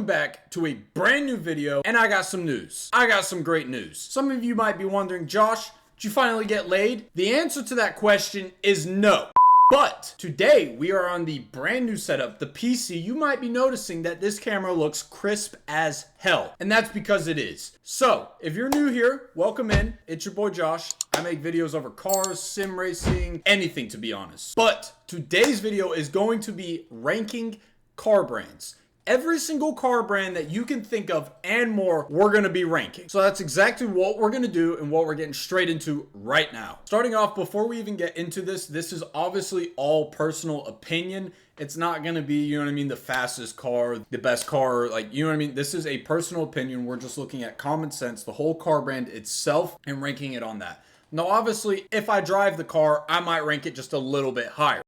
back to a brand new video, and I got some news. I got some great news. Some of you might be wondering, Josh, did you finally get laid? The answer to that question is no. But today we are on the brand new setup, the PC. You might be noticing that this camera looks crisp as hell, and that's because it is. So if you're new here, welcome in. It's your boy Josh. I make videos over cars, sim racing, anything to be honest. But today's video is going to be ranking car brands. Every single car brand that you can think of and more, we're going to be ranking. So that's exactly what we're going to do and what we're getting straight into right now. Starting off, before we even get into this is obviously all personal opinion. It's not going to be, you know what I mean, the fastest car, the best car, like, you know what I mean? This is a personal opinion. We're just looking at common sense, the whole car brand itself, and ranking it on that. Now, obviously, if I drive the car, I might rank it just a little bit higher.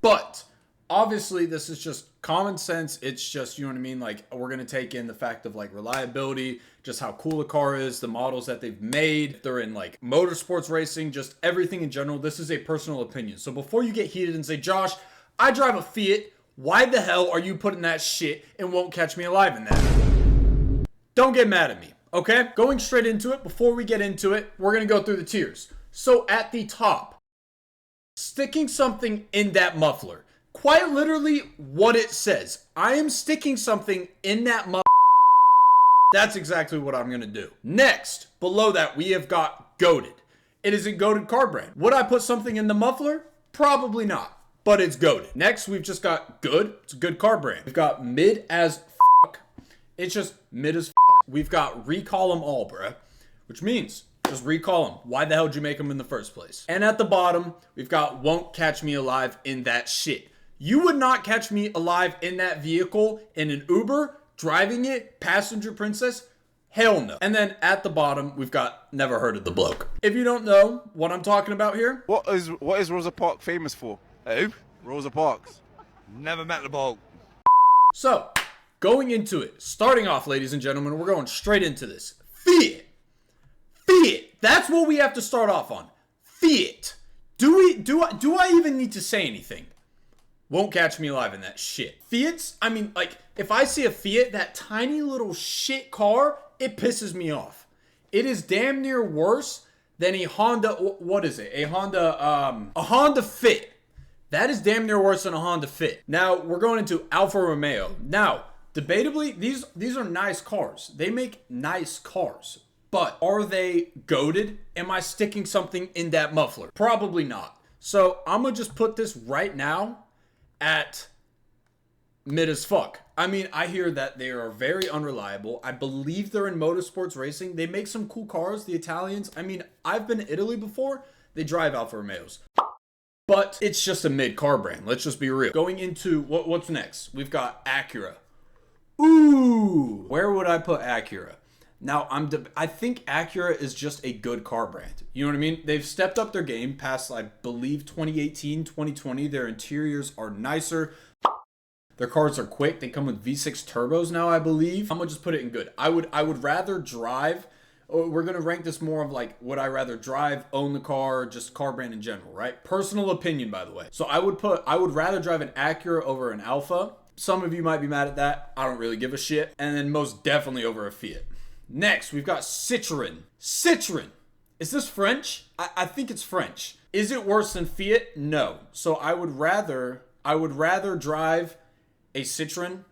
But obviously, this is just common sense. It's just, you know what I mean? Like, we're going to take in the fact of like reliability, just how cool the car is, the models that they've made. They're in like motorsports racing, just everything in general. This is a personal opinion. So before you get heated and say, Josh, I drive a Fiat. Why the hell are you putting that shit and won't catch me alive in that? Don't get mad at me, okay? Going straight into it. Before we get into it, we're going to go through the tiers. So at the top, sticking something in that muffler. Quite literally what it says. I am sticking something in that muffler. That's exactly what I'm going to do. Next, below that, we have got goated. It is a goated car brand. Would I put something in the muffler? Probably not, but it's goated. Next, we've just got good. It's a good car brand. We've got mid as fuck. It's just mid as fuck. We've got recall them all, bruh, which means just recall them. Why the hell did you make them in the first place? And at the bottom, we've got won't catch me alive in that shit. You would not catch me alive in that vehicle in an Uber, driving it, passenger princess. Hell no. And then at the bottom, we've got never heard of the bloke. If you don't know what I'm talking about here. What is Rosa Parks famous for? Who? Rosa Parks. Never met the bloke. So, going into it, starting off, ladies and gentlemen, we're going straight into this. Fiat. Fiat. That's what we have to start off on. Fiat. Do I even need to say anything? Won't catch me alive in that shit. Fiats, I mean, like, if I see a Fiat, that tiny little shit car, it pisses me off. It is damn near worse than a Honda, what is it? A Honda Fit. That is damn near worse than a Honda Fit. Now, we're going into Alfa Romeo. Now, debatably, these are nice cars. They make nice cars. But are they goated? Am I sticking something in that muffler? Probably not. So, I'm going to just put this right now at mid as fuck. I mean, I hear that they are very unreliable. I believe they're in motorsports racing. They make some cool cars, the Italians. I mean, I've been to Italy before. They drive Alfa Romeos. But it's just a mid car brand. Let's just be real. Going into what's next? We've got Acura. Ooh, where would I put Acura? Now, I think Acura is just a good car brand. You know what I mean? They've stepped up their game past, I believe, 2018, 2020. Their interiors are nicer. Their cars are quick. They come with V6 turbos now, I believe. I'm going to just put it in good. I would rather drive. We're going to rank this more of like, would I rather drive, own the car, just car brand in general, right? Personal opinion, by the way. So I would rather drive an Acura over an Alfa. Some of you might be mad at that. I don't really give a shit. And then most definitely over a Fiat. Next, we've got Citroen. Citroen. Is this French? I think it's French. Is it worse than Fiat? No. So I would rather drive a Citroen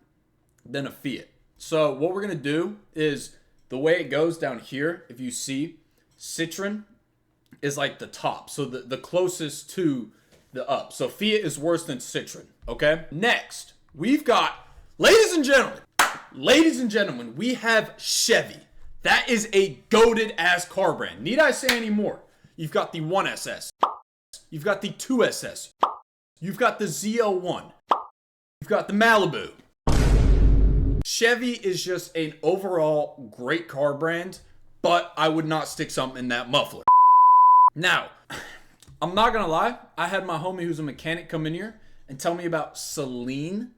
than a Fiat. So what we're going to do is the way it goes down here, if you see, Citroen is like the top. So the closest to the up. So Fiat is worse than Citroen, okay? Next, we've got, ladies and gentlemen, we have Chevy. That is a goated ass car brand. Need I say any more? You've got the 1SS. You've got the 2SS. You've got the ZL1. You've got the Malibu. Chevy is just an overall great car brand, but I would not stick something in that muffler. Now, I'm not gonna lie. I had my homie who's a mechanic come in here and tell me about Celine.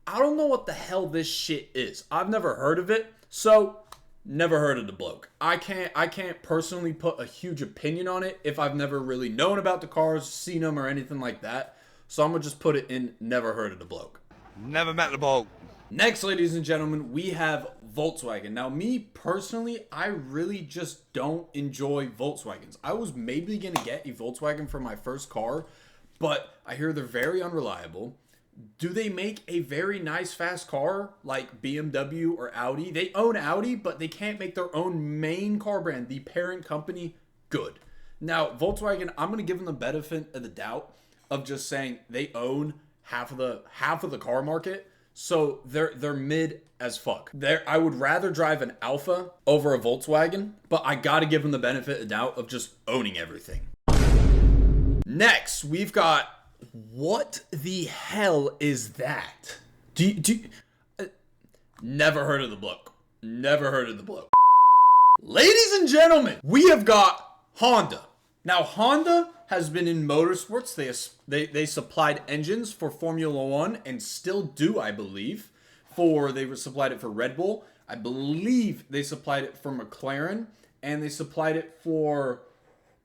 I don't know what the hell this shit is. I've never heard of it, so never heard of the bloke. I can't personally put a huge opinion on it if I've never really known about the cars, seen them, or anything like that. So I'm gonna just put it in never heard of the bloke. Never met the bloke. Next, ladies and gentlemen, we have Volkswagen. Now, me personally, I really just don't enjoy Volkswagens. I was maybe going to get a Volkswagen for my first car, but I hear they're very unreliable. Do they make a very nice, fast car like BMW or Audi? They own Audi, but they can't make their own main car brand, the parent company, good. Now, Volkswagen, I'm going to give them the benefit of the doubt of just saying they own half of the car market. So they're mid as fuck. I would rather drive an Alfa over a Volkswagen, but I gotta give them the benefit of the doubt of just owning everything. Next, we've got, what the hell is that? Never heard of the bloke. Never heard of the bloke. Ladies and gentlemen, we have got Honda. Now, Honda has been in motorsports. They supplied engines for Formula One and still do, I believe. They supplied it for Red Bull. I believe they supplied it for McLaren. And they supplied it for...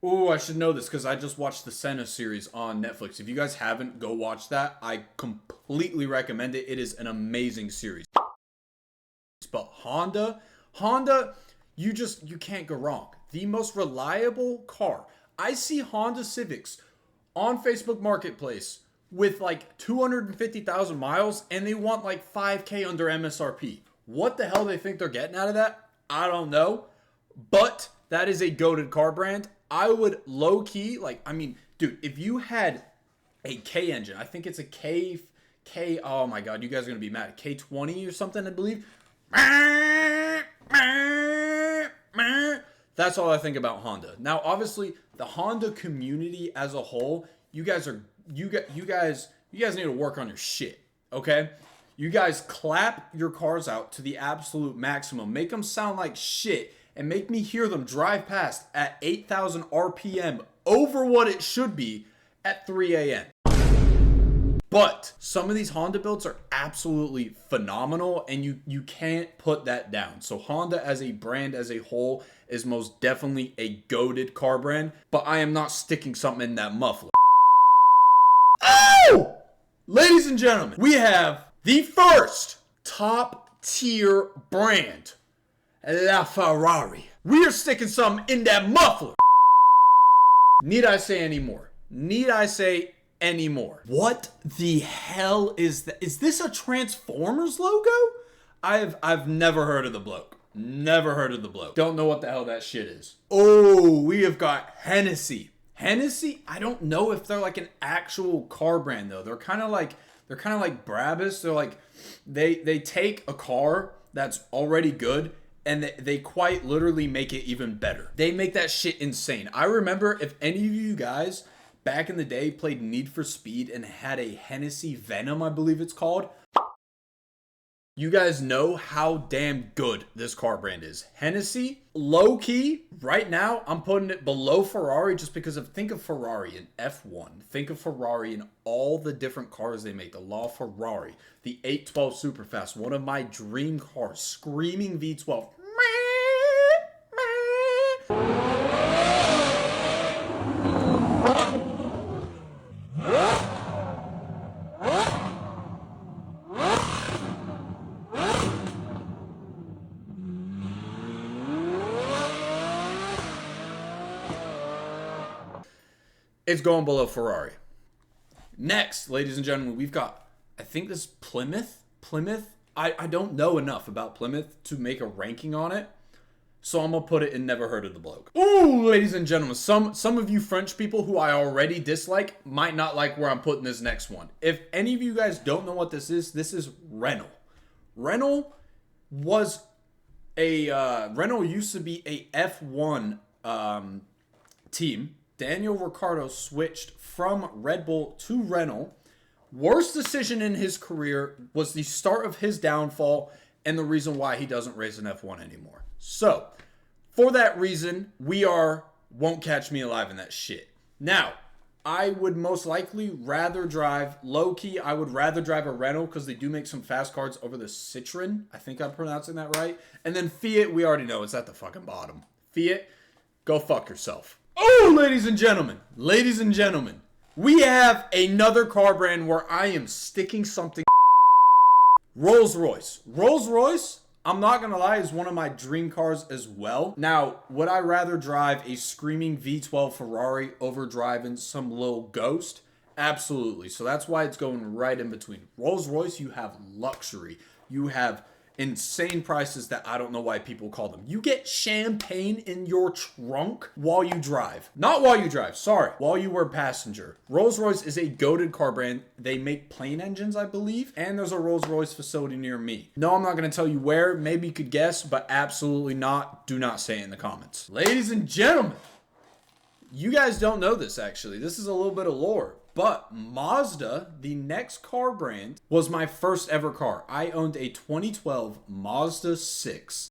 Oh, I should know this because I just watched the Senna series on Netflix. If you guys haven't, go watch that. I completely recommend it. It is an amazing series. But Honda, you can't go wrong. The most reliable car. I see Honda Civics on Facebook Marketplace with like 250,000 miles and they want like 5K under MSRP. What the hell they think they're getting out of that? I don't know. But that is a goated car brand. I would low key, dude, if you had a K engine, I think it's a K, oh my God, you guys are going to be mad. K20 or something, I believe. That's all I think about Honda. Now, obviously, the Honda community as a whole, you guys need to work on your shit, okay? You guys clap your cars out to the absolute maximum. Make them sound like shit and make me hear them drive past at 8,000 RPM over what it should be at 3 a.m. But some of these Honda builds are absolutely phenomenal and you can't put that down. So Honda as a brand as a whole is most definitely a goated car brand, but I am not sticking something in that muffler. Oh! Ladies and gentlemen, we have the first top tier brand, La Ferrari. We are sticking something in that muffler. Need I say any more? What the hell is that? Is this a Transformers logo? I've never heard of the bloke. Don't know what the hell that shit is. Oh, we have got Hennessy. I don't know if they're like an actual car brand though. They're kind of like Brabus. They're like they take a car that's already good and they quite literally make it even better. They make that shit insane. I remember, if any of you guys back in the day played Need for Speed and had a Hennessy Venom, I believe it's called, you guys know how damn good this car brand is. Hennessy, low key, right now, I'm putting it below Ferrari just because think of Ferrari in F1. Think of Ferrari in all the different cars they make. The LaFerrari, the 812 Superfast, one of my dream cars, screaming V12. It's going below Ferrari. Next, ladies and gentlemen, we've got, I think this Plymouth. I don't know enough about Plymouth to make a ranking on it, so I'm gonna put it in never heard of the bloke. Ooh, ladies and gentlemen, some of you French people who I already dislike might not like where I'm putting this next one. If any of you guys don't know what this is Renault. Renault used to be a F1 team. Daniel Ricciardo switched from Red Bull to Renault. Worst decision in his career, was the start of his downfall and the reason why he doesn't race an F1 anymore. So, for that reason, won't catch me alive in that shit. Now, I would most likely rather drive, low-key, I would rather drive a Renault because they do make some fast cars over the Citroen. I think I'm pronouncing that right. And then Fiat, we already know it's at the fucking bottom. Fiat, go fuck yourself. Oh, ladies and gentlemen, we have another car brand where I am sticking something Rolls-Royce. Rolls-Royce, I'm not gonna lie, is one of my dream cars as well. Now, would I rather drive a screaming V12 Ferrari over driving some little ghost? Absolutely. So that's why it's going right in between. Rolls-Royce, you have luxury. You have insane prices that I don't know why people call them. You get champagne in your trunk while you drive. Not while you drive, sorry. While you were passenger. Rolls-Royce is a goated car brand. They make plane engines, I believe. And there's a Rolls-Royce facility near me. No, I'm not going to tell you where. Maybe you could guess, but absolutely not. Do not say it in the comments. Ladies and gentlemen, you guys don't know this actually. This is a little bit of lore. But Mazda, the next car brand, was my first ever car. I owned a 2012 Mazda 6.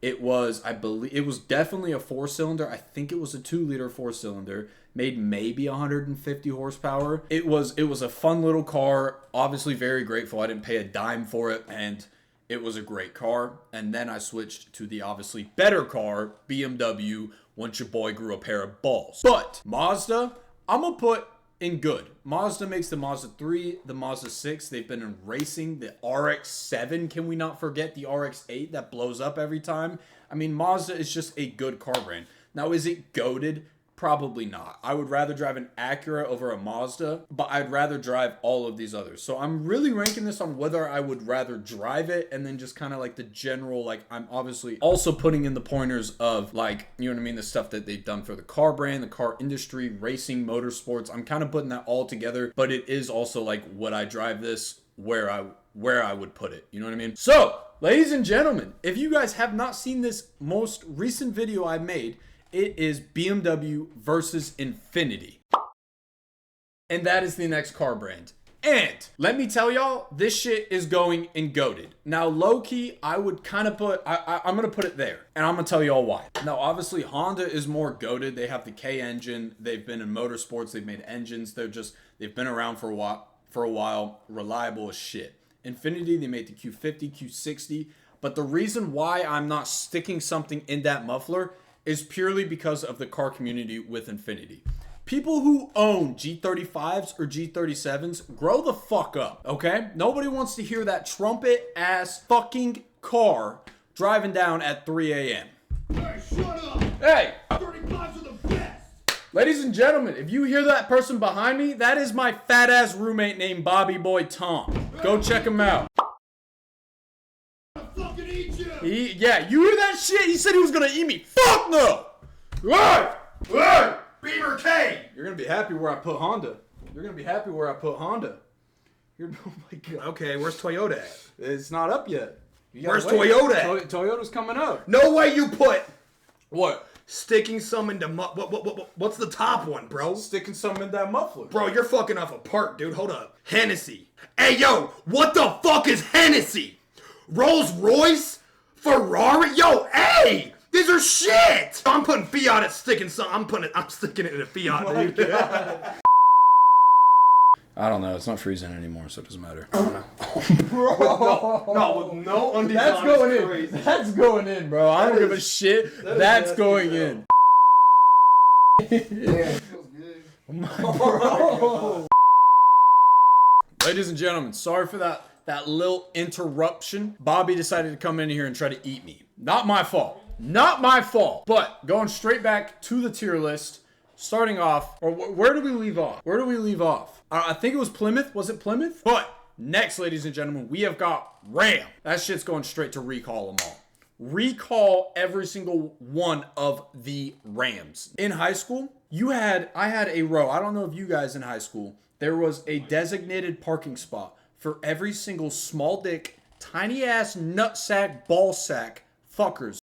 It was, I believe, it was definitely a 4-cylinder. I think it was a 2-liter 4-cylinder. Made maybe 150 horsepower. It was a fun little car. Obviously very grateful. I didn't pay a dime for it. And it was a great car. And then I switched to the obviously better car, BMW, once your boy grew a pair of balls. But Mazda, I'm going to put in good. Mazda makes the Mazda 3, the Mazda 6. They've been in racing. The RX-7, can we not forget the RX-8 that blows up every time? I mean, Mazda is just a good car brand. Now, is it goated? Probably not. I would rather drive an Acura over a Mazda, but I'd rather drive all of these others. So I'm really ranking this on whether I would rather drive it and then just kind of like the general, like I'm obviously also putting in the pointers of like, you know what I mean? The stuff that they've done for the car brand, the car industry, racing, motorsports. I'm kind of putting that all together, but it is also like, would I drive this where I would put it? You know what I mean? So, ladies and gentlemen, if you guys have not seen this most recent video I made, it is BMW versus Infiniti. And that is the next car brand. And let me tell y'all, this shit is going in goated. Now, low-key, I would kind of put, I'm going to put it there. And I'm going to tell y'all why. Now, obviously, Honda is more goated. They have the K engine. They've been in motorsports. They've made engines. They've been around for a while. Reliable as shit. Infiniti, they made the Q50, Q60. But the reason why I'm not sticking something in that muffler is purely because of the car community with Infiniti. People who own G35s or G37s, grow the fuck up, okay? Nobody wants to hear that trumpet-ass fucking car driving down at 3 a.m. Hey, shut up! Hey! 35s are the best! Ladies and gentlemen, if you hear that person behind me, that is my fat-ass roommate named Bobby Boy Tom. Go check him out. Fucking eat you! Yeah, you hear that shit? He said he was gonna eat me. Fuck no! Hey! Hey! Beamer K! You're gonna be happy where I put Honda. You're gonna be happy where I put Honda. Oh my god. Okay, where's Toyota at? It's not up yet. Where's Toyota at? Toyota's coming up. No way you put What? sticking some into what's the top one, bro? Sticking something in that muffler. Bro, you're fucking off a part, dude. Hold up. Hennessy. Hey, yo, what the fuck is Hennessy? Rolls Royce? Ferrari? Yo, hey! These are shit! I'm putting Fiat at sticking some. I'm sticking it in a Fiat, dude. I don't know. It's not freezing anymore, so it doesn't matter. No, with no undesign. That's going in. That's going in, bro. I don't give a shit. That's going in. Yeah, it feels good. Ladies and gentlemen, sorry for that little interruption. Bobby decided to come in here and try to eat me. Not my fault. Not my fault. But going straight back to the tier list, starting off, or where do we leave off? Where do we leave off? I think it was Plymouth. Was it Plymouth? But next, ladies and gentlemen, we have got Ram. That shit's going straight to recall them all. Recall every single one of the Rams. In high school, I had a row. I don't know if you guys in high school, there was a designated parking spot for every single small dick, tiny ass nutsack, ballsack fuckers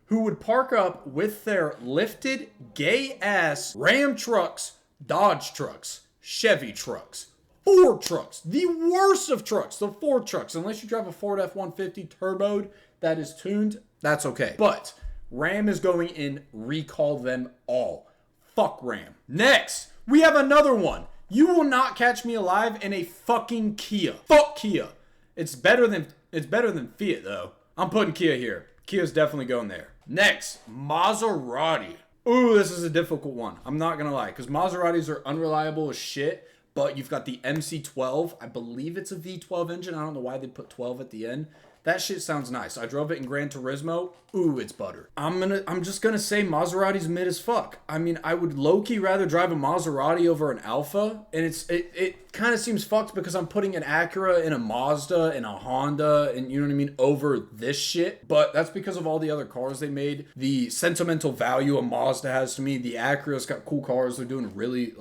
who would park up with their lifted, gay-ass Ram trucks, Dodge trucks, Chevy trucks, Ford trucks, the worst of trucks, the Ford trucks. Unless you drive a Ford F-150 turboed that is tuned, that's okay. But Ram is going in, recall them all. Fuck Ram. Next, we have another one. You will not catch me alive in a fucking Kia. Fuck Kia. It's better than Fiat though. I'm putting Kia here. Kia's definitely going there. Next, Maserati. Ooh, this is a difficult one. I'm not gonna lie, because Maseratis are unreliable as shit, but you've got the MC12. I believe it's a V12 engine. I don't know why they put 12 at the end. That shit sounds nice. I drove it in Gran Turismo. Ooh, it's butter. I'm just gonna say Maserati's mid as fuck. I mean, I would low-key rather drive a Maserati over an Alfa, and it kind of seems fucked because I'm putting an Acura and a Mazda and a Honda and you know what I mean over this shit. But that's because of all the other cars they made. The sentimental value a Mazda has to me. The Acura's got cool cars. They're doing really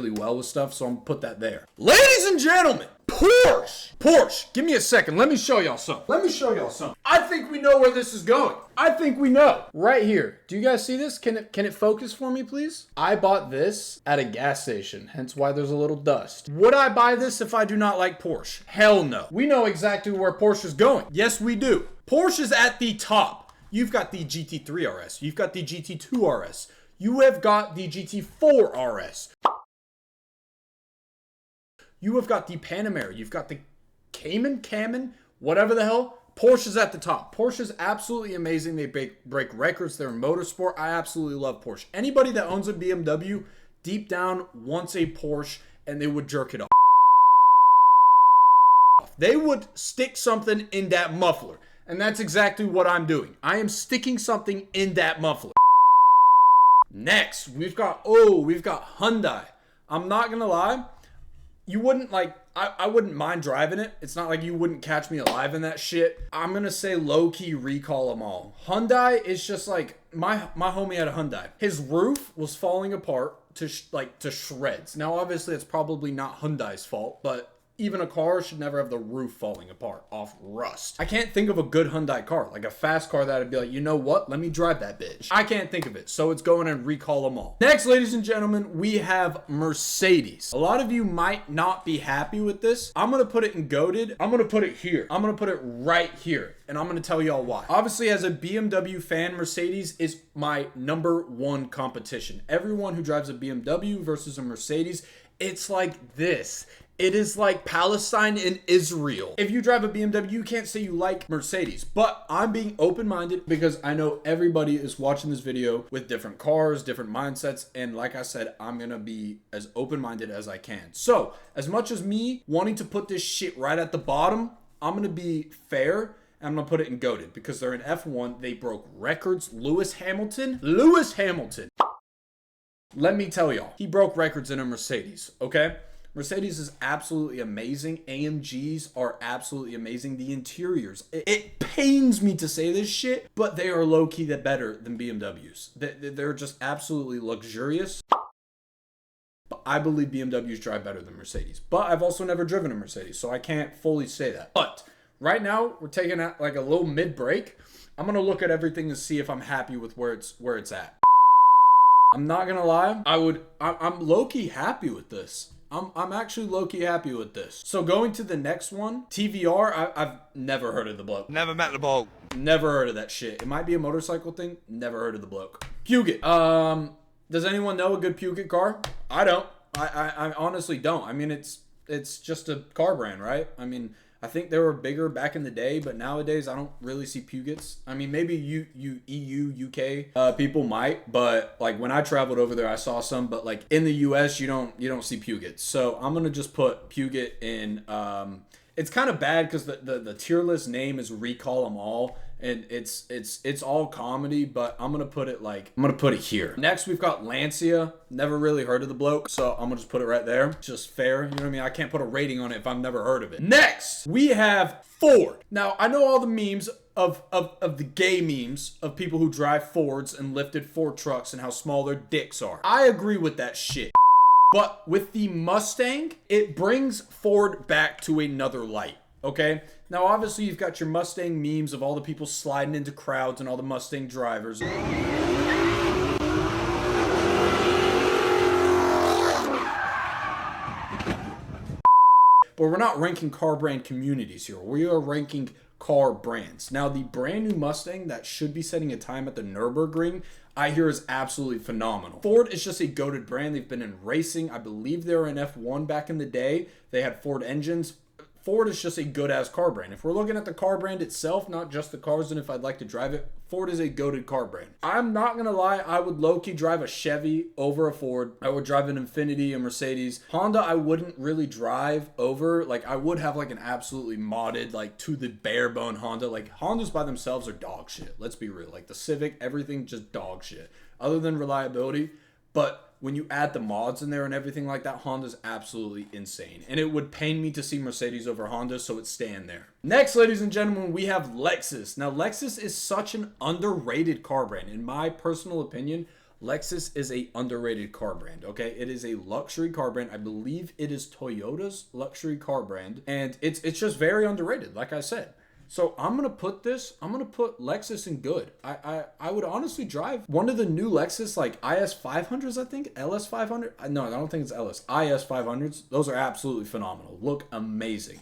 well with stuff, so I'm gonna put that there. Ladies and gentlemen, Porsche, give me a second. Let me show y'all something. I think we know where this is going. I think we know. Right here. Do you guys see this? Can it focus for me, please? I bought this at a gas station, hence why there's a little dust. Would I buy this if I do not like Porsche? Hell no. We know exactly where Porsche is going. Yes, we do. Porsche is at the top. You've got the GT3 RS. You've got the GT2 RS. You have got the GT4 RS. You have got the Panamera. You've got the Cayman, whatever the hell. Porsche is at the top. Porsche is absolutely amazing. They break records. They're in motorsport. I absolutely love Porsche. Anybody that owns a BMW, deep down, wants a Porsche, and they would jerk it off. They would stick something in that muffler. And that's exactly what I'm doing. I am sticking something in that muffler. Next, we've got Hyundai. I'm not going to lie. You wouldn't I wouldn't mind driving it. It's not like you wouldn't catch me alive in that shit. I'm gonna say low-key recall them all. Hyundai is just like, my homie had a Hyundai. His roof was falling apart to shreds. Now, obviously, it's probably not Hyundai's fault, but even a car should never have the roof falling apart off rust. I can't think of a good Hyundai car, like a fast car that I'd be like, you know what? Let me drive that bitch. I can't think of it, so it's going and recall them all. Next, ladies and gentlemen, we have Mercedes. A lot of you might not be happy with this. I'm gonna put it in goated. I'm gonna put it here. I'm gonna put it right here, and I'm gonna tell y'all why. Obviously, as a BMW fan, Mercedes is my #1 competition. Everyone who drives a BMW versus a Mercedes, it's like this. It is like Palestine and Israel. If you drive a BMW, you can't say you like Mercedes. But I'm being open-minded because I know everybody is watching this video with different cars, different mindsets. And like I said, I'm going to be as open-minded as I can. So as much as me wanting to put this shit right at the bottom, I'm going to be fair. I'm going to put it in GOATed because they're in F1. They broke records. Lewis Hamilton. Let me tell y'all, he broke records in a Mercedes, okay? Mercedes is absolutely amazing. AMGs are absolutely amazing. The interiors, it pains me to say this shit, but they are low-key better than BMWs. They're just absolutely luxurious. But I believe BMWs drive better than Mercedes. But I've also never driven a Mercedes, so I can't fully say that. But right now, we're taking a little mid-break. I'm going to look at everything to see if I'm happy with where it's at. I'm not going to lie. I'm low-key happy with this. I'm actually low-key happy with this. So going to the next one, TVR, I've never heard of the bloke. Never met the bloke. Never heard of that shit. It might be a motorcycle thing. Never heard of the bloke. Puget. Does anyone know a good Puget car? I don't. I honestly don't. I mean, it's just a car brand, right? I mean, I think they were bigger back in the day, but nowadays I don't really see Pugets. I mean, maybe EU, UK people might, but like when I traveled over there, I saw some. But like in the US, you don't see Pugets. So I'm gonna just put Puget in. It's kind of bad because the tier list name is Recall 'Em All, and it's all comedy. But I'm gonna put it here. Next, we've got Lancia. Never really heard of the bloke, so I'm gonna just put it right there. Just fair, you know what I mean? I can't put a rating on it if I've never heard of it. Next, we have Ford. Now I know all the memes of the gay memes of people who drive Fords and lifted Ford trucks and how small their dicks are. I agree with that shit. But with the Mustang, it brings Ford back to another light, okay? Now, obviously, you've got your Mustang memes of all the people sliding into crowds and all the Mustang drivers. But we're not ranking car brand communities here. We are ranking car brands. Now, the brand new Mustang that should be setting a time at the Nürburgring, I hear is absolutely phenomenal. Ford is just a goated brand. They've been in racing. I believe they were in F1 back in the day. They had Ford engines. Ford is just a good-ass car brand. If we're looking at the car brand itself, not just the cars and if I'd like to drive it, Ford is a goated car brand. I'm not going to lie, I would low-key drive a Chevy over a Ford. I would drive an Infiniti, a Mercedes. Honda, I wouldn't really drive over. Like, I would have, like, an absolutely modded, like, to the bare bone Honda. Like, Hondas by themselves are dog shit. Let's be real. Like, the Civic, everything just dog shit. Other than reliability. But when you add the mods in there and everything like that, Honda's absolutely insane. And it would pain me to see Mercedes over Honda, so it's staying there. Next, ladies and gentlemen, we have Lexus. Now, Lexus is such an underrated car brand. In my personal opinion, Lexus is a underrated car brand, okay? It is a luxury car brand. I believe it is Toyota's luxury car brand. And it's just very underrated, like I said. So I'm going to put Lexus in good. I would honestly drive one of the new Lexus, like IS 500s, I think, LS 500. No, I don't think it's LS. IS 500s. Those are absolutely phenomenal. Look amazing.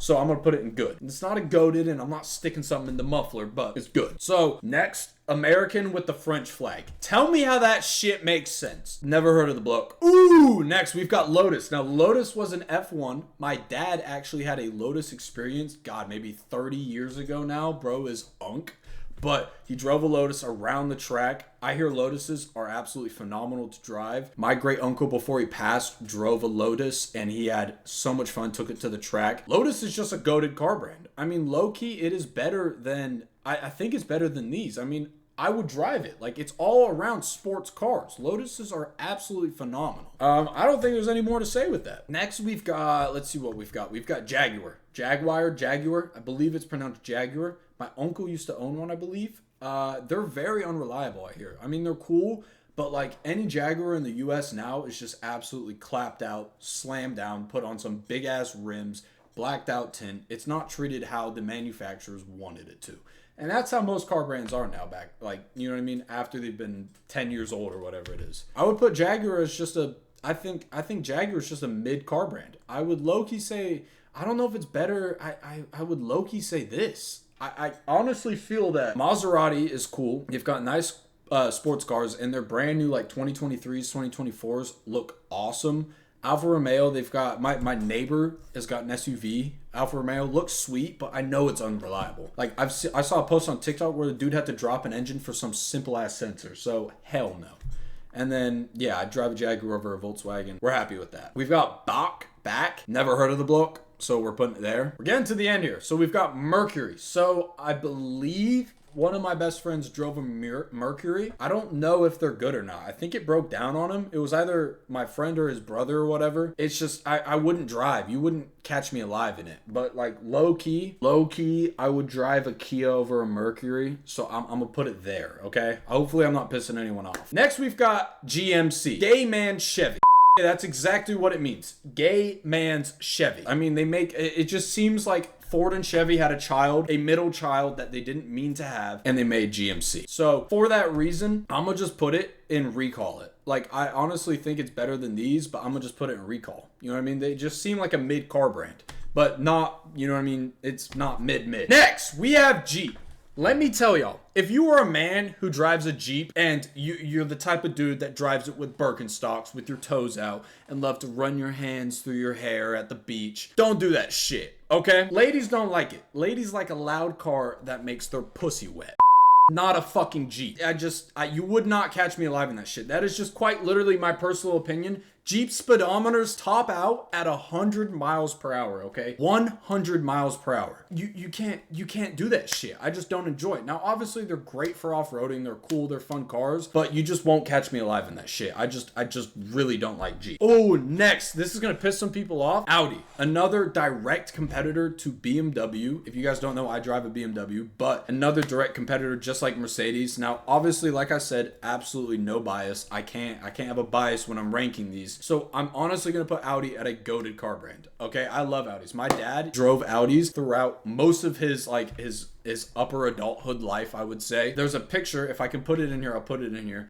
So I'm going to put it in good. It's not a goated, and I'm not sticking something in the muffler, but it's good. So next, American with the French flag. Tell me how that shit makes sense. Never heard of the bloke. Ooh, next we've got Lotus. Now, Lotus was an F1. My dad actually had a Lotus experience, God, maybe 30 years ago now. Bro is unk. But he drove a Lotus around the track. I hear Lotuses are absolutely phenomenal to drive. My great uncle, before he passed, drove a Lotus and he had so much fun, took it to the track. Lotus is just a goated car brand. I mean, low-key, it is better than, I think it's better than these. I mean, I would drive it. Like, it's all around sports cars. Lotuses are absolutely phenomenal. I don't think there's any more to say with that. Next, we've got, let's see what we've got. We've got Jaguar. Jaguar. I believe it's pronounced Jaguar. My uncle used to own one, I believe. They're very unreliable, I hear. I mean, they're cool, but like any Jaguar in the US now is just absolutely clapped out, slammed down, put on some big ass rims, blacked out tint. It's not treated how the manufacturers wanted it to. And that's how most car brands are now back, like, you know what I mean? After they've been 10 years old or whatever it is. I would put Jaguar as just I think Jaguar is just a mid car brand. I would low-key say, I don't know if it's better. I would low-key say this. I honestly feel that Maserati is cool. They've got nice sports cars, and their brand new like 2023s, 2024s look awesome. Alfa Romeo, they've got, my neighbor has got an SUV. Alfa Romeo looks sweet, but I know it's unreliable. Like, I saw a post on TikTok where the dude had to drop an engine for some simple ass sensor. So hell no. And then, yeah, I'd drive a Jaguar over a Volkswagen. We're happy with that. We've got Bach. Never heard of the bloke, so we're putting it there. We're getting to the end here. So we've got Mercury. So I believe one of my best friends drove a Mercury. I don't know if they're good or not. I think it broke down on him. It was either my friend or his brother or whatever. It's just, I wouldn't drive. You wouldn't catch me alive in it. But like low key, I would drive a Kia over a Mercury. So I'm going to put it there, okay? Hopefully I'm not pissing anyone off. Next, we've got GMC. Gay man Chevy. That's exactly what it means. Gay man's Chevy. I mean, it just seems like Ford and Chevy had a middle child that they didn't mean to have, and they made GMC. So for that reason, I'm gonna just put it in recall it. Like, I honestly think it's better than these, but I'm gonna just put it in recall. You know what I mean? They just seem like a mid car brand, but not, you know what I mean? It's not mid. Next, we have Jeep. Let me tell y'all, if you are a man who drives a Jeep and you're the type of dude that drives it with Birkenstocks with your toes out and love to run your hands through your hair at the beach, don't do that shit, okay? Ladies don't like it. Ladies like a loud car that makes their pussy wet. Not a fucking Jeep. You would not catch me alive in that shit. That is just quite literally my personal opinion. Jeep speedometers top out at 100 miles per hour, okay? 100 miles per hour. You can't do that shit. I just don't enjoy it. Now, obviously, they're great for off-roading. They're cool. They're fun cars. But you just won't catch me alive in that shit. I just really don't like Jeep. Oh, next. This is going to piss some people off. Audi. Another direct competitor to BMW. If you guys don't know, I drive a BMW. But another direct competitor just like Mercedes. Now, obviously, like I said, absolutely no bias. I can't have a bias when I'm ranking these. So I'm honestly going to put Audi at a goated car brand. Okay, I love Audis. My dad drove Audis throughout most of his upper adulthood life, I would say. There's a picture, if I can put it in here, I'll put it in here,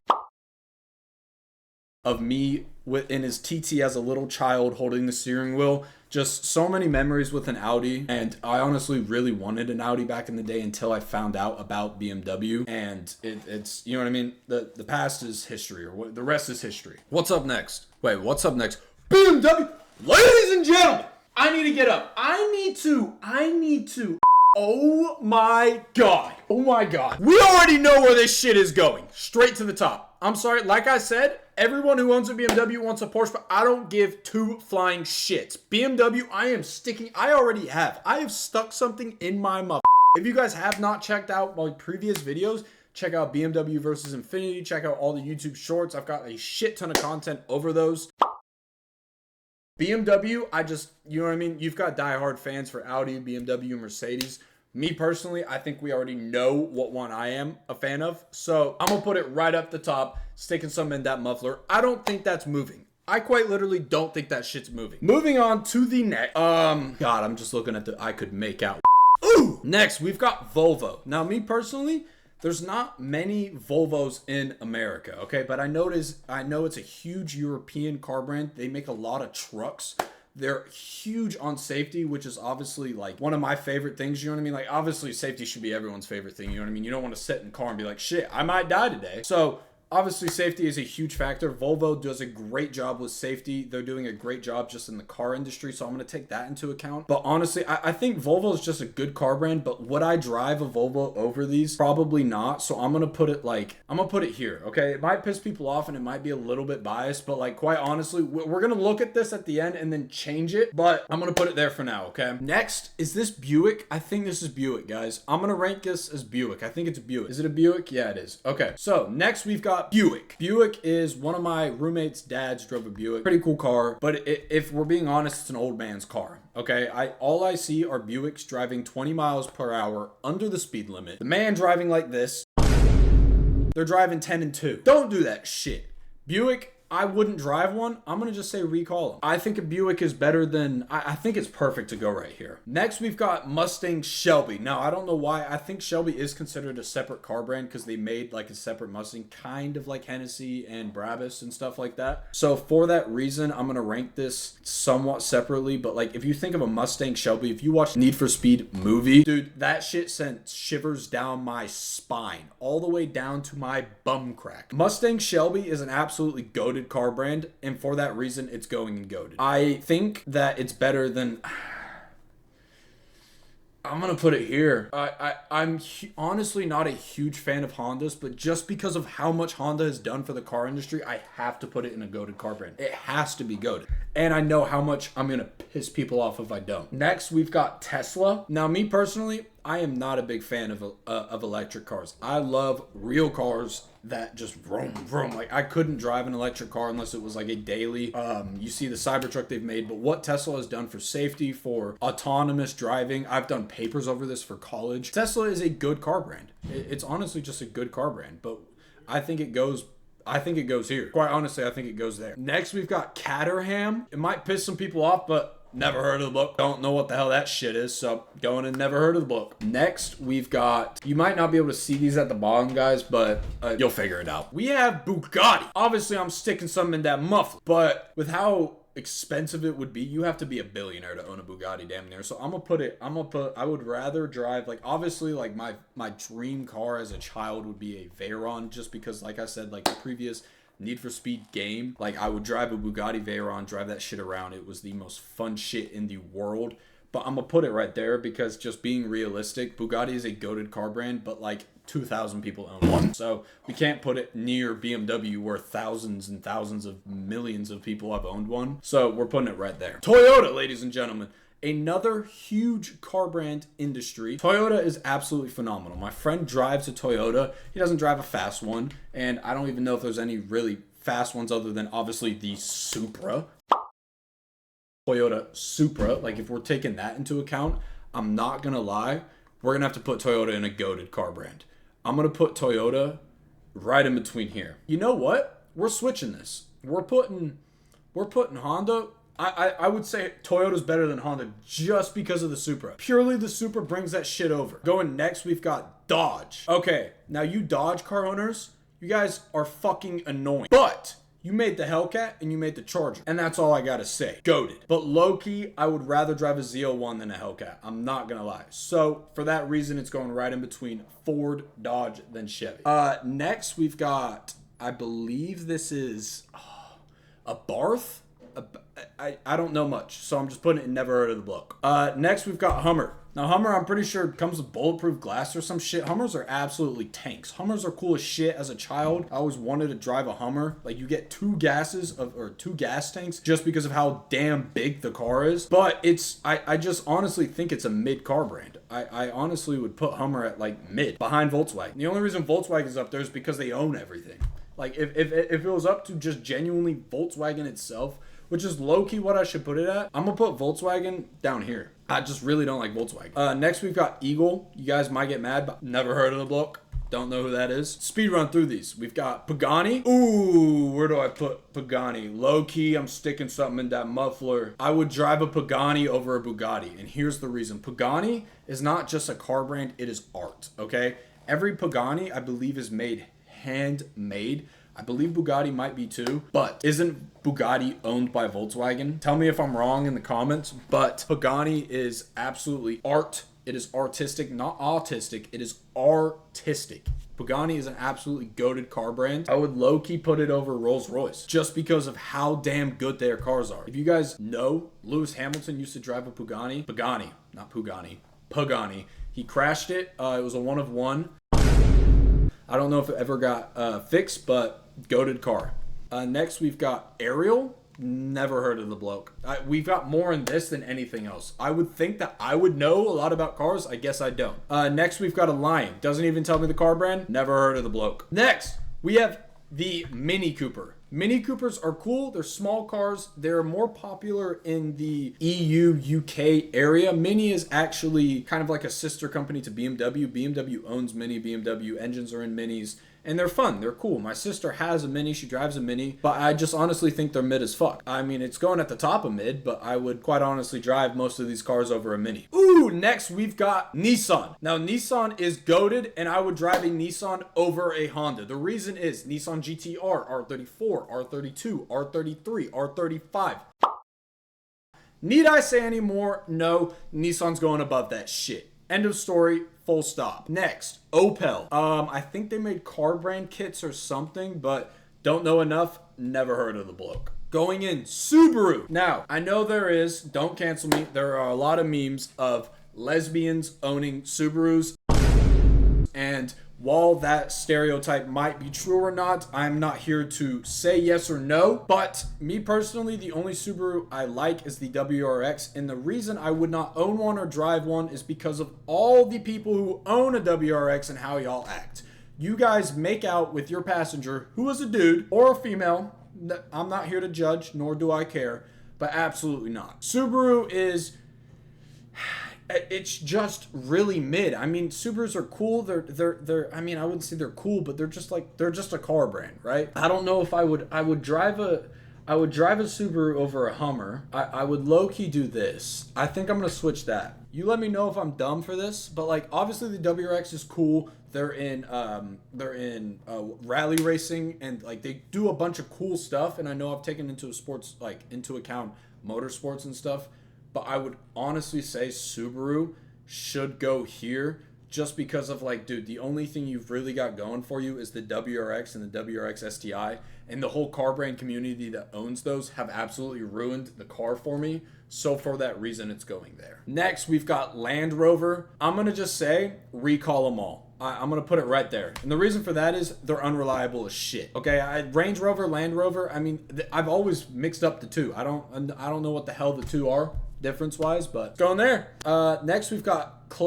of me in his TT as a little child holding the steering wheel. Just so many memories with an Audi, and I honestly really wanted an Audi back in the day until I found out about BMW, and it's, you know what I mean? The past is history, or the rest is history. What's up next? BMW! Ladies and gentlemen, I need to get up. I need to. Oh my God. Oh my God. We already know where this shit is going. Straight to the top. I'm sorry. Like I said, everyone who owns a BMW wants a Porsche, but I don't give two flying shits. BMW, I have stuck something in my mouth. If you guys have not checked out my previous videos, check out BMW versus Infiniti. Check out all the YouTube shorts. I've got a shit ton of content over those. BMW, you know what I mean? You've got diehard fans for Audi, BMW, Mercedes. Me personally, I think we already know what one I am a fan of. So I'm going to put it right up the top, sticking some in that muffler. I don't think that's moving. I quite literally don't think that shit's moving. Moving on to the next. God, I'm just looking at I could make out. Ooh! Next, we've got Volvo. Now, me personally, there's not many Volvos in America, okay? But I know it's a huge European car brand. They make a lot of trucks. They're huge on safety, which is obviously like one of my favorite things, you know what I mean? Like obviously safety should be everyone's favorite thing, you know what I mean? You don't want to sit in the car and be like, shit, I might die today. So obviously safety is a huge factor. Volvo does a great job with safety. They're doing a great job just in the car industry, so I'm going to take that into account. But honestly, I think Volvo is just a good car brand, but would I drive a Volvo over these? Probably not. So I'm going to put it here, okay? It might piss people off and it might be a little bit biased, but like quite honestly, we're going to look at this at the end and then change it, but I'm going to put it there for now, okay? Next, is this Buick? I think this is Buick, guys. I'm going to rank this as Buick. I think it's Buick. Is it a Buick? Yeah, it is. Okay, so next we've got Buick. Buick is one of my roommate's dads drove a Buick. Pretty cool car, but if we're being honest, it's an old man's car. Okay, all I see are Buicks driving 20 miles per hour under the speed limit. The man driving like this, they're driving 10 and 2. Don't do that shit. Buick, I wouldn't drive one. I'm going to just say recall them. I think a Buick is better than... I think it's perfect to go right here. Next, we've got Mustang Shelby. Now, I don't know why. I think Shelby is considered a separate car brand because they made like a separate Mustang, kind of like Hennessy and Brabus and stuff like that. So for that reason, I'm going to rank this somewhat separately. But like, if you think of a Mustang Shelby, if you watch Need for Speed movie, dude, that shit sent shivers down my spine, all the way down to my bum crack. Mustang Shelby is an absolutely goated car brand, and for that reason it's going in goated. I think that it's better than... I'm gonna put it here. I'm honestly not a huge fan of Hondas, but just because of how much Honda has done for the car industry, I have to put it in a goated car brand. It has to be goated. And I know how much I'm gonna piss people off if I don't. Next, we've got Tesla. Now, me personally, I am not a big fan of electric cars. I love real cars that just vroom, vroom. Like, I couldn't drive an electric car unless it was like a daily. You see the Cybertruck they've made, but what Tesla has done for safety, for autonomous driving, I've done papers over this for college. Tesla is a good car brand. It's honestly just a good car brand, but I think it goes here. Quite honestly, I think it goes there. Next, we've got Caterham. It might piss some people off, but never heard of the book. Don't know what the hell that shit is, so going and never heard of the book. Next, we've got... You might not be able to see these at the bottom, guys, but you'll figure it out. We have Bugatti. Obviously, I'm sticking some in that muffler, but with how expensive it would be, you have to be a billionaire to own a Bugatti damn near. So I would rather drive, like, obviously, like, my dream car as a child would be a Veyron, just because, like I said, like the previous Need for Speed game, like, I would drive a Bugatti Veyron, drive that shit around. It was the most fun shit in the world. But I'm gonna put it right there because, just being realistic, Bugatti is a goated car brand, but like 2,000 people own one. So we can't put it near BMW, where thousands and thousands of millions of people have owned one. So we're putting it right there. Toyota, ladies and gentlemen. Another huge car brand industry. Toyota is absolutely phenomenal. My friend drives a Toyota. He doesn't drive a fast one, and I don't even know if there's any really fast ones other than obviously the Supra. Toyota Supra, like, if we're taking that into account, I'm not gonna lie, we're gonna have to put Toyota in a goated car brand. I'm gonna put Toyota right in between here. You know what? We're switching this. We're putting Honda. I would say Toyota's better than Honda just because of the Supra. Purely the Supra brings that shit over. Going next, we've got Dodge. Okay, now you Dodge car owners, you guys are fucking annoying. But you made the Hellcat and you made the Charger, and that's all I gotta say. Goated. But low-key, I would rather drive a Z01 than a Hellcat. I'm not gonna lie. So for that reason, it's going right in between Ford, Dodge, then Chevy. Next, we've got, I believe this is a Barth. I don't know much, so I'm just putting it in never heard of the bloke. Next, we've got Hummer. Now, Hummer, I'm pretty sure comes with bulletproof glass or some shit. Hummers are absolutely tanks. Hummers are cool as shit. As a child, I always wanted to drive a Hummer. Like, you get two gas tanks just because of how damn big the car is. But I just honestly think it's a mid car brand. I honestly would put Hummer at, like, mid, behind Volkswagen. The only reason Volkswagen's up there is because they own everything. Like, if it was up to just genuinely Volkswagen itself, which is low-key what I should put it at, I'm gonna put Volkswagen down here. I just really don't like Volkswagen. Next, we've got Eagle. You guys might get mad, but never heard of the bloke. Don't know who that is. Speed run through these. We've got Pagani. Ooh, where do I put Pagani? Low-key, I'm sticking something in that muffler. I would drive a Pagani over a Bugatti, and here's the reason. Pagani is not just a car brand, it is art, okay? Every Pagani, I believe, is handmade. I believe Bugatti might be too, but isn't Bugatti owned by Volkswagen? Tell me if I'm wrong in the comments, but Pagani is absolutely art. It is artistic, not autistic. It is artistic. Pagani is an absolutely goated car brand. I would low-key put it over Rolls-Royce just because of how damn good their cars are. If you guys know, Lewis Hamilton used to drive a Pagani. Pagani. He crashed it. It was a one of one. I don't know if it ever got fixed, but goated car. Next, we've got Ariel. Never heard of the bloke. We've got more in this than anything else. I would think that I would know a lot about cars. I guess I don't. Next, we've got a Lion. Doesn't even tell me the car brand. Never heard of the bloke. Next, we have the Mini Cooper. Mini Coopers are cool. They're small cars. They're more popular in the EU, UK area. Mini is actually kind of like a sister company to BMW. BMW owns Mini. BMW engines are in Minis. And they're fun. They're cool. My sister has a Mini. She drives a Mini. But I just honestly think they're mid as fuck. I mean, it's going at the top of mid, but I would quite honestly drive most of these cars over a Mini. Ooh, next we've got Nissan. Now, Nissan is goated, and I would drive a Nissan over a Honda. The reason is Nissan GT-R, R34, R32, R33, R35. Need I say any more? No, Nissan's going above that shit. End of story. Full stop. Next, Opel. I think they made car brand kits or something, but don't know enough. Never heard of the bloke. Going in, Subaru. Now, I know don't cancel me, there are a lot of memes of lesbians owning Subarus. And while that stereotype might be true or not, I'm not here to say yes or no. But me personally, the only Subaru I like is the WRX. And the reason I would not own one or drive one is because of all the people who own a WRX and how y'all act. You guys make out with your passenger, who is a dude or a female. I'm not here to judge, nor do I care. But absolutely not. Subaru is... It's just really mid. I mean, Subarus are cool. They're I mean, I wouldn't say they're cool, but they're just a car brand, right? I don't know if I would drive a Subaru over a Hummer. I would low-key do this. I think I'm gonna switch that. You let me know if I'm dumb for this, but like obviously the WRX is cool. They're in rally racing, and like they do a bunch of cool stuff, and I know I've taken into account motorsports and stuff. But I would honestly say Subaru should go here just because of like, dude, the only thing you've really got going for you is the WRX and the WRX STI. And the whole car brand community that owns those have absolutely ruined the car for me. So for that reason, it's going there. Next, we've got Land Rover. I'm going to just say, recall them all. I'm going to put it right there. And the reason for that is they're unreliable as shit. Okay, Range Rover, Land Rover, I mean, I've always mixed up the two. I don't know what the hell the two are difference-wise, but going there. Next, we've got that's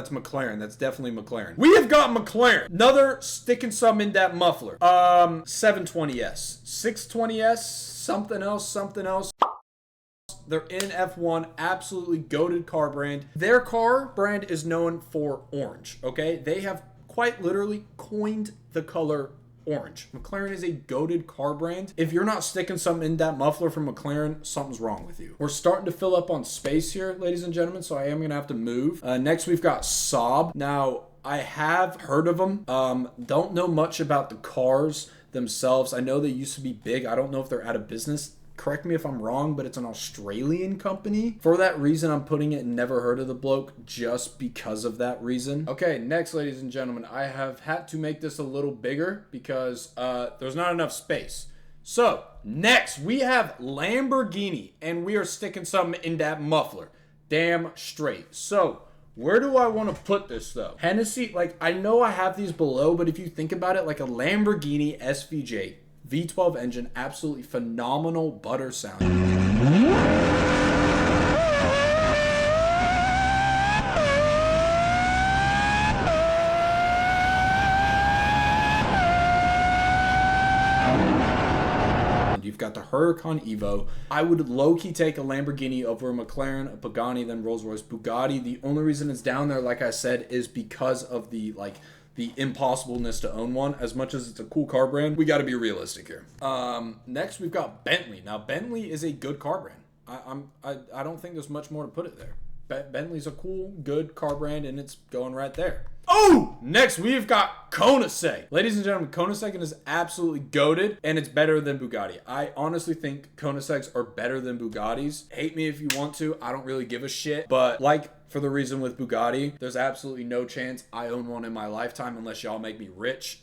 McLaren. That's definitely McLaren. We have got McLaren. Another sticking some in that muffler. 720S. 620S, something else. They're in F1, absolutely goated car brand. Their car brand is known for orange, okay? They have quite literally coined the color orange. McLaren is a goated car brand. If you're not sticking something in that muffler from McLaren, something's wrong with you. We're starting to fill up on space here, ladies and gentlemen, so I am going to have to move. Next, we've got Saab. Now, I have heard of them. Don't know much about the cars themselves. I know they used to be big. I don't know if they're out of business. Correct me if I'm wrong, but it's an Australian company. For that reason, I'm putting it in never heard of the bloke just because of that reason. Okay, next, ladies and gentlemen, I have had to make this a little bigger because there's not enough space. So, next we have Lamborghini, and we are sticking something in that muffler. Damn straight. So, where do I want to put this, though? Hennessy, like, I know I have these below, but if you think about it, like a Lamborghini SVJ, V12 engine, absolutely phenomenal butter sound. You've got the Huracan Evo. I would low-key take a Lamborghini over a McLaren, a Pagani, then Rolls-Royce. Bugatti, the only reason it's down there, like I said, is because of the impossibleness to own one. As much as it's a cool car brand, we got to be realistic here. Next, we've got Bentley. Now, Bentley is a good car brand. I don't think there's much more to put it there. Bentley's a cool, good car brand, and it's going right there. Oh! Next, we've got Koenigsegg. Ladies and gentlemen, Koenigsegg is absolutely goated, and it's better than Bugatti. I honestly think Koenigsegg's are better than Bugattis. Hate me if you want to. I don't really give a shit. But like for the reason with Bugatti, there's absolutely no chance I own one in my lifetime unless y'all make me rich.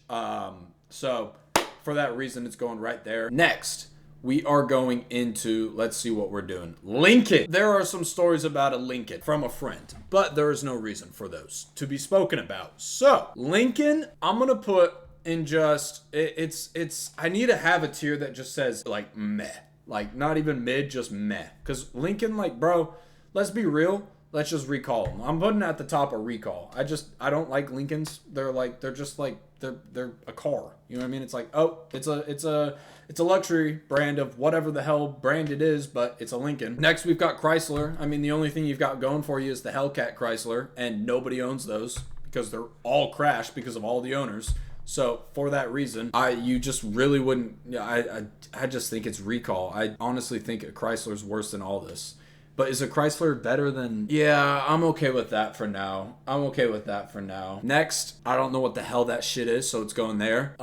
So for that reason, it's going right there. Next, we are going into, let's see what we're doing. Lincoln. There are some stories about a Lincoln from a friend, but there is no reason for those to be spoken about. So, Lincoln, I'm going to put in just, I need to have a tier that just says, like, meh. Like, not even mid, just meh. Because Lincoln, like, bro, let's be real. Let's just recall them. I'm putting at the top a recall. I don't like Lincolns. They're just like, they're a car. You know what I mean? It's like, oh, it's a luxury brand of whatever the hell brand it is, but it's a Lincoln. Next, we've got Chrysler. I mean, the only thing you've got going for you is the Hellcat Chrysler, and nobody owns those because they're all crashed because of all the owners. So for that reason, you just really wouldn't. I just think it's recall. I honestly think a Chrysler's worse than all this. But is a Chrysler better than... Yeah, I'm okay with that for now. Next, I don't know what the hell that shit is, so it's going there.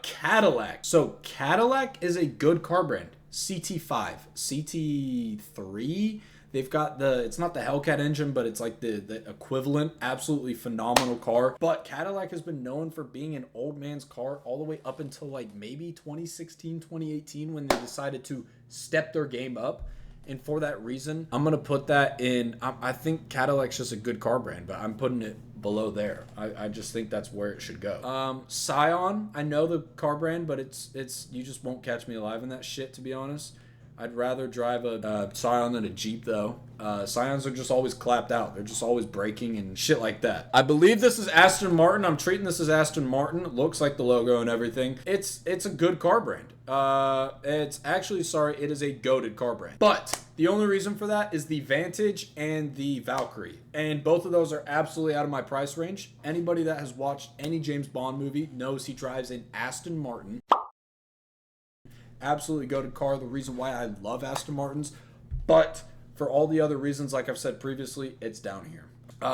Cadillac. So Cadillac is a good car brand. CT5. CT3? They've got it's not the Hellcat engine, but it's like the equivalent. Absolutely phenomenal car. But Cadillac has been known for being an old man's car all the way up until like maybe 2016, 2018 when they decided to step their game up. And for that reason, I'm going to put that in. I think Cadillac's just a good car brand, but I'm putting it below there. I just think that's where it should go. Scion, I know the car brand, but it's you just won't catch me alive in that shit, to be honest. I'd rather drive a Scion than a Jeep, though. Scions are just always clapped out. They're just always braking and shit like that. I believe this is Aston Martin. I'm treating this as Aston Martin. It looks like the logo and everything. It's a good car brand. It is a goated car brand. But the only reason for that is the Vantage and the Valkyrie. And both of those are absolutely out of my price range. Anybody that has watched any James Bond movie knows he drives an Aston Martin. Absolutely goated car. The reason why I love Aston Martins. But for all the other reasons, like I've said previously, it's down here.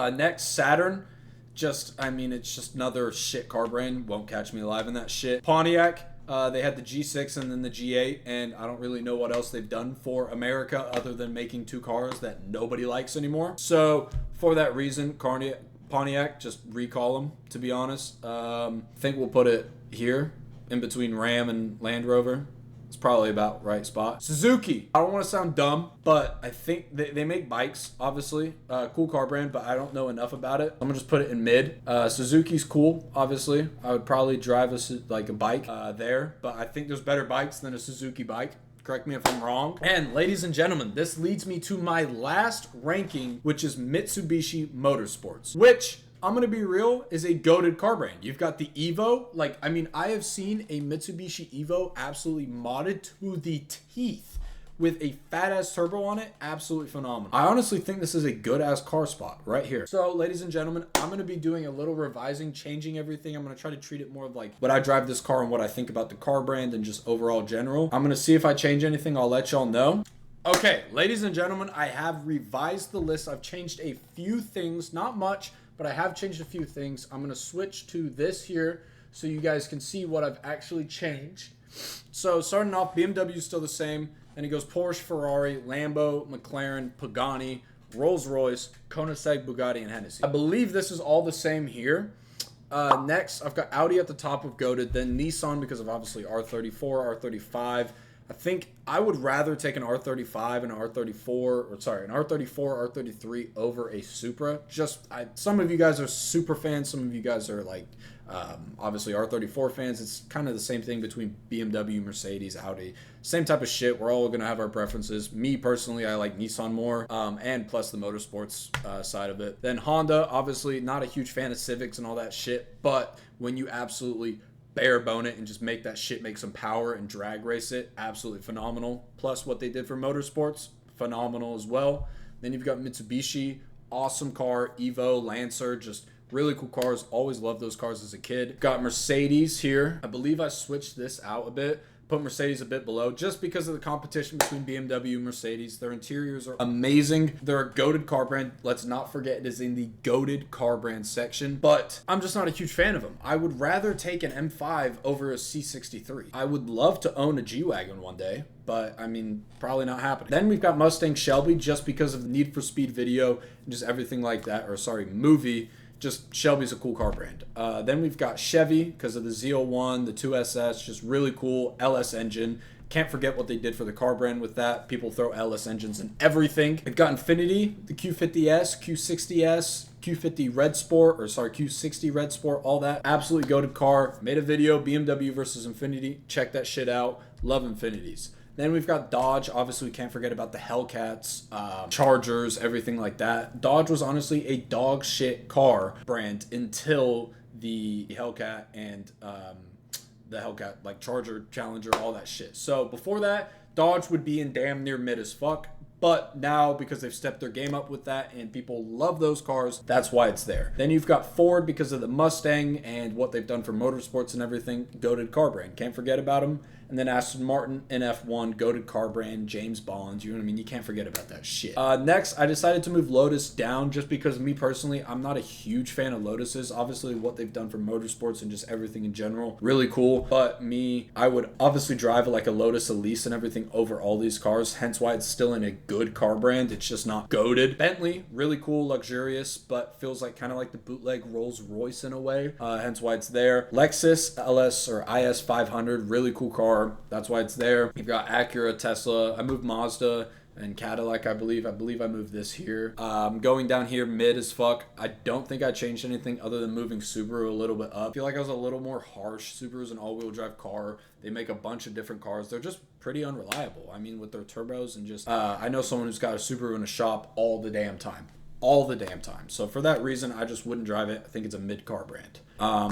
Next, Saturn. It's just another shit car brand. Won't catch me alive in that shit. Pontiac. They had the G6 and then the G8, and I don't really know what else they've done for America other than making two cars that nobody likes anymore. So for that reason, Pontiac, just recall them, to be honest. I think we'll put it here in between Ram and Land Rover. It's probably about right spot. Suzuki. I don't want to sound dumb, but I think they make bikes, obviously. Cool car brand, but I don't know enough about it. I'm going to just put it in mid. Suzuki's cool, obviously. I would probably drive a bike there, but I think there's better bikes than a Suzuki bike. Correct me if I'm wrong. And ladies and gentlemen, this leads me to my last ranking, which is Mitsubishi Motorsports, which... I'm going to be real, is a goated car brand. You've got the Evo. I have seen a Mitsubishi Evo absolutely modded to the teeth with a fat-ass turbo on it. Absolutely phenomenal. I honestly think this is a good-ass car spot right here. So, ladies and gentlemen, I'm going to be doing a little revising, changing everything. I'm going to try to treat it more of like what I drive this car and what I think about the car brand and just overall general. I'm going to see if I change anything. I'll let y'all know. Okay, ladies and gentlemen, I have revised the list. I've changed a few things, not much, but I have changed a few things. I'm going to switch to this here so you guys can see what I've actually changed. So starting off, BMW is still the same. Then it goes Porsche, Ferrari, Lambo, McLaren, Pagani, Rolls-Royce, Koenigsegg, Bugatti, and Hennessy. I believe this is all the same here. Next, I've got Audi at the top of goated, then Nissan because of obviously R34, R35. I think I would rather take an R35 and an R34, or sorry, an R34, R33 over a Supra. Some of you guys are Supra fans, some of you guys are like, obviously R34 fans. It's kind of the same thing between BMW, Mercedes, Audi. Same type of shit. We're all going to have our preferences. Me, personally, I like Nissan more, and plus the motorsports side of it. Then Honda, obviously, not a huge fan of Civics and all that shit, but when you absolutely bare bone it and just make that shit make some power and drag race it, absolutely phenomenal. Plus what they did for motorsports, phenomenal as well. Then you've got Mitsubishi, awesome car, Evo, Lancer, just really cool cars. Always loved those cars as a kid. Got Mercedes here. I believe I switched this out a bit. Put Mercedes a bit below just because of the competition between BMW and Mercedes. Their interiors are amazing. They're a goated car brand. Let's not forget it is in the goated car brand section, but I'm just not a huge fan of them. I would rather take an M5 over a C63. I would love to own a G-Wagon one day, but I mean, probably not happening. Then we've got Mustang Shelby just because of the Need for Speed video and just everything like that, or sorry, movie. Just Shelby's a cool car brand. Then we've got Chevy because of the Z01, the 2SS, just really cool. LS engine. Can't forget what they did for the car brand with that. People throw LS engines in everything. We've got Infiniti, the Q50S, Q60S, Q50 Red Sport, or sorry, Q60 Red Sport, all that. Absolutely goated car. Made a video, BMW versus Infiniti. Check that shit out. Love Infinitis. Then we've got Dodge. Obviously, we can't forget about the Hellcats, Chargers, everything like that. Dodge was honestly a dog shit car brand until the Hellcat and the Hellcat, like Charger, Challenger, all that shit. So before that, Dodge would be in damn near mid as fuck. But now, because they've stepped their game up with that and people love those cars, that's why it's there. Then you've got Ford because of the Mustang and what they've done for motorsports and everything. Goated car brand. Can't forget about them. And then Aston Martin in F1, goated car brand, James Bond. You know what I mean? You can't forget about that shit. Next, I decided to move Lotus down just because me personally, I'm not a huge fan of Lotuses. Obviously, what they've done for motorsports and just everything in general, really cool. But me, I would obviously drive like a Lotus Elise and everything over all these cars. Hence why it's still in a good car brand. It's just not goated. Bentley, really cool, luxurious, but feels like kind of like the bootleg Rolls Royce in a way. Hence why it's there. Lexus LS or IS 500, really cool car. That's why it's there. You've got Acura, Tesla. I moved Mazda and Cadillac, I believe. I moved this here. Going down here mid as fuck. I don't think I changed anything other than moving Subaru a little bit up. I feel like I was a little more harsh. Subaru's an all-wheel drive car. They make a bunch of different cars. They're just pretty unreliable. I mean, with their turbos and just... I know someone who's got a Subaru in a shop all the damn time. All the damn time. So for that reason, I just wouldn't drive it. I think it's a mid-car brand.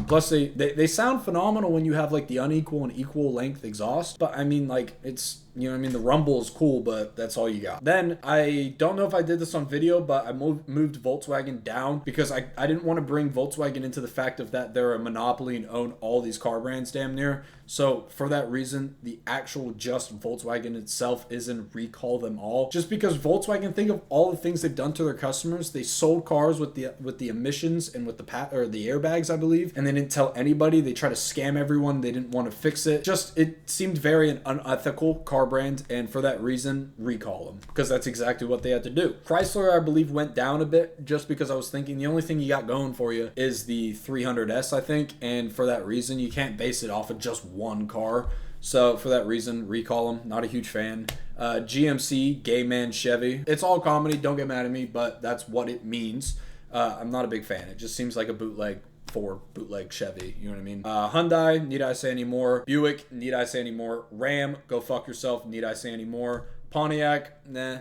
Plus, they sound phenomenal when you have like the unequal and equal length exhaust. But I mean, like, it's, you know what I mean? The rumble is cool, but that's all you got. Then, I don't know if I did this on video, but I moved Volkswagen down because I didn't want to bring Volkswagen into the fact of that they're a monopoly and own all these car brands damn near. So for that reason, the actual just Volkswagen itself isn't recall them all. Just because Volkswagen, think of all the things they've done to their customers. They sold cars with the emissions and with the airbags, I believe. And they didn't tell anybody. They tried to scam everyone. They didn't want to fix it. Just, it seemed very an unethical car brand. And for that reason, recall them. Because that's exactly what they had to do. Chrysler, I believe, went down a bit just because I was thinking the only thing you got going for you is the 300S, I think. And for that reason, you can't base it off of just one car. So for that reason, recall them. Not a huge fan. GMC, Gay Man Chevy. It's all comedy. Don't get mad at me, but that's what it means. I'm not a big fan. It just seems like a bootleg Ford, bootleg Chevy. You know what I mean? Hyundai, need I say any more? Buick, need I say any more? Ram, go fuck yourself. Need I say any more? Pontiac, nah.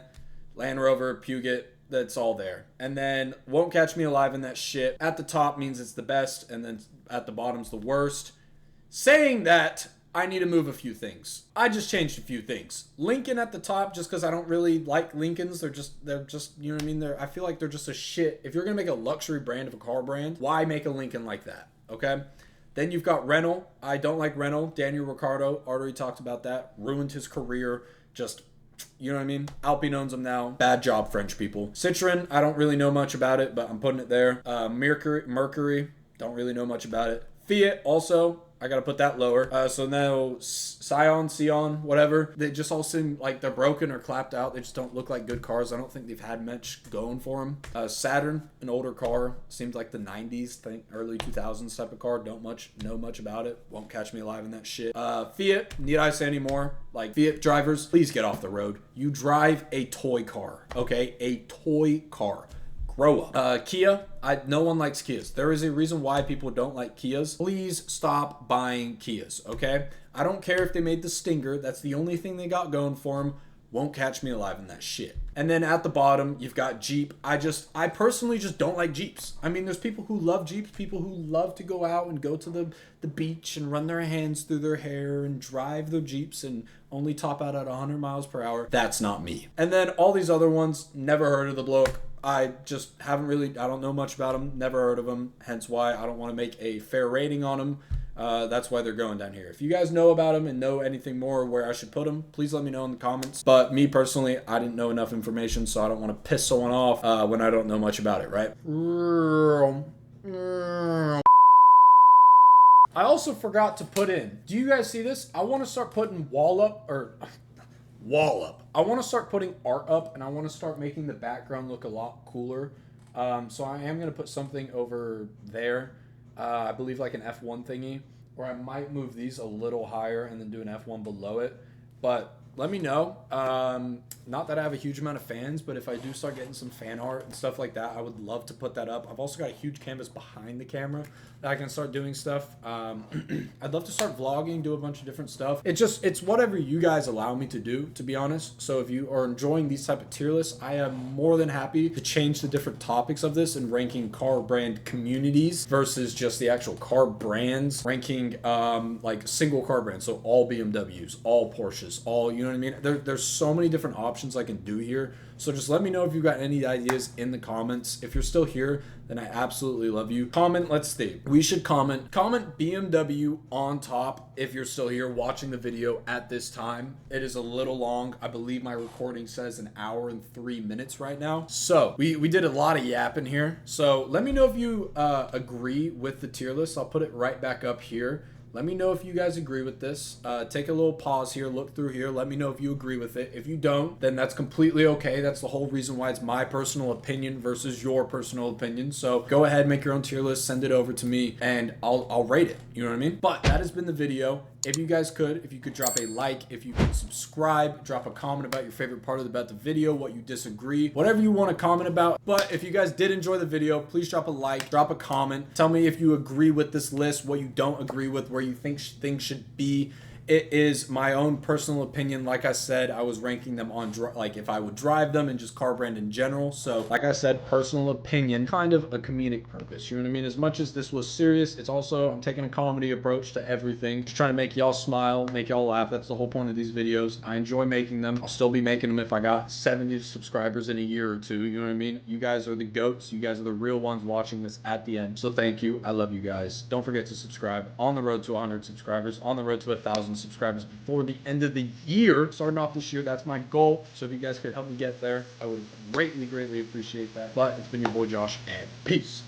Land Rover, Puget, that's all there. And then won't catch me alive in that shit. At the top means it's the best, and then at the bottom's the worst. Saying that, I need to move a few things. I just changed a few things. Lincoln at the top, just because I don't really like Lincolns. They're just, you know what I mean? I feel like they're just a shit. If you're going to make a luxury brand of a car brand, why make a Lincoln like that? Okay? Then you've got Renault. I don't like Renault. Daniel Ricciardo already talked about that. Ruined his career. Just, you know what I mean? Alpine owns them now. Bad job, French people. Citroen, I don't really know much about it, but I'm putting it there. Mercury, don't really know much about it. Fiat, also, I gotta put that lower. So now Scion, whatever. They just all seem like they're broken or clapped out. They just don't look like good cars. I don't think they've had much going for them. Saturn, an older car. Seems like the 90s, early 2000s type of car. Don't know much about it. Won't catch me alive in that shit. Fiat, need I say any more? Like, Fiat drivers, please get off the road. You drive a toy car, okay? A toy car. Grow up. Kia, no one likes Kias. There is a reason why people don't like Kias. Please stop buying Kias, okay? I don't care if they made the Stinger. That's the only thing they got going for them. Won't catch me alive in that shit. And then at the bottom, you've got Jeep. I personally just don't like Jeeps. I mean, there's people who love Jeeps, people who love to go out and go to the beach and run their hands through their hair and drive their Jeeps and only top out at 100 miles per hour. That's not me. And then all these other ones, never heard of the bloke. I just haven't really, I don't know much about them, never heard of them, hence why I don't want to make a fair rating on them. That's why they're going down here. If you guys know about them and know anything more where I should put them, please let me know in the comments. But me personally, I didn't know enough information, so I don't want to piss someone off when I don't know much about it, right? I also forgot to put in, do you guys see this? I want to start putting wall up. I want to start putting art up, and I want to start making the background look a lot cooler. So I am going to put something over there. I believe like an F1 thingy, or I might move these a little higher and then do an F1 below it. But let me know. Not that I have a huge amount of fans, but if I do start getting some fan art and stuff like that, I would love to put that up. I've also got a huge canvas behind the camera that I can start doing stuff. I'd love to start vlogging, do a bunch of different stuff. It's whatever you guys allow me to do, to be honest. So if you are enjoying these type of tier lists, I am more than happy to change the different topics of this and ranking car brand communities versus just the actual car brands, ranking like single car brands. So all BMWs, all Porsches, all, you know what I mean? There's so many different options I can do here. So just let me know if you got any ideas in the comments. If you're still here, then I absolutely love you. Comment, let's see. We should comment BMW on top if you're still here watching the video at this time. It is a little long. I believe my recording says 1 hour and 3 minutes right now. So we did a lot of yapping here. So let me know if you agree with the tier list. I'll put it right back up here. Let me know if you guys agree with this. Take a little pause here, look through here. Let me know if you agree with it. If you don't, then that's completely okay. That's the whole reason why it's my personal opinion versus your personal opinion. So go ahead, make your own tier list, send it over to me, and I'll rate it. You know what I mean? But that has been the video. If you guys could, if you could drop a like, if you could subscribe, drop a comment about your favorite part about the video, what you disagree, whatever you want to comment about. But if you guys did enjoy the video, please drop a like, drop a comment. Tell me if you agree with this list, what you don't agree with, where you think things should be. It is my own personal opinion. Like I said, I was ranking them on like if I would drive them and just car brand in general. So like I said, personal opinion, kind of a comedic purpose. You know what I mean? As much as this was serious, it's also, I'm taking a comedy approach to everything. Just trying to make y'all smile, make y'all laugh. That's the whole point of these videos. I enjoy making them. I'll still be making them if I got 70 subscribers in a year or two. You know what I mean? You guys are the goats. You guys are the real ones watching this at the end. So thank you. I love you guys. Don't forget to subscribe. On the road to 100 subscribers. On the road to 1,000 subscribers before the end of the year. Starting off this year, that's my goal. So if you guys could help me get there, I would greatly appreciate that. But it's been your boy Josh, and peace.